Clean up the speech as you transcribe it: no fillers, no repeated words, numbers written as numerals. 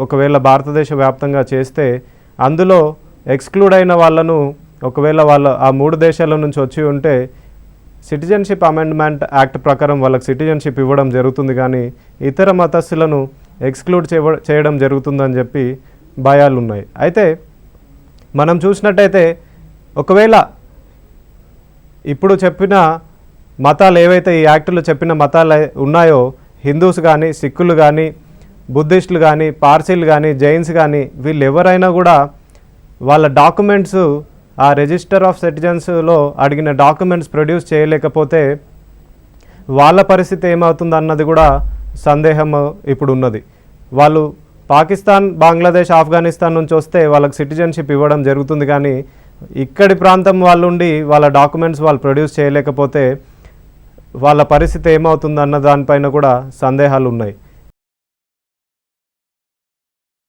ఒకవేళ భారతదేశ వ్యాప్తంగా చేస్తే అందులో ఎక్స్క్లూడ్ అయిన వాళ్ళను ఒకవేళ వాళ్ళు ఆ 3 దేశాల నుంచి వచ్చి ఉంటే సిటిజన్షిప్ అమెండ్మెంట్ యాక్ట్ ప్రకారం వాళ్ళకి సిటిజన్షిప్ ఇవ్వడం జరుగుతుంది, కానీ ఇతర మతస్థులను ఎక్స్క్లూడ్ చేయడం జరుగుతుందని చెప్పి భయాలు ఉన్నాయి. అయితే మనం చూసినట్టయితే ఒకవేళ ఇప్పుడు చెప్పిన మతాలు ఏవైతే ఈ యాక్టులో చెప్పిన మతాలు ఉన్నాయో, హిందూస్ కానీ, సిక్కులు కానీ, బుద్ధిస్టులు కానీ, పార్సీలు కానీ, జైన్స్ కానీ, వీళ్ళు ఎవరైనా కూడా వాళ్ళ డాక్యుమెంట్స్ ఆ రిజిస్టర్ ఆఫ్ సిటిజన్స్లో అడిగిన డాక్యుమెంట్స్ ప్రొడ్యూస్ చేయలేకపోతే వాళ్ళ పరిస్థితి ఏమవుతుంది అన్నది కూడా సందేహం ఇప్పుడు ఉన్నది. వాళ్ళు పాకిస్తాన్, బంగ్లాదేశ్, ఆఫ్ఘనిస్తాన్ నుంచి వస్తే వాళ్ళకి సిటిజన్షిప్ ఇవ్వడం జరుగుతుంది, కానీ ఇక్కడి ప్రాంతం వాళ్ళు ఉండి వాళ్ళ డాక్యుమెంట్స్ వాళ్ళు ప్రొడ్యూస్ చేయలేకపోతే వాళ్ళ పరిస్థితి ఏమవుతుంది అన్న దానిపైన కూడా సందేహాలు ఉన్నాయి.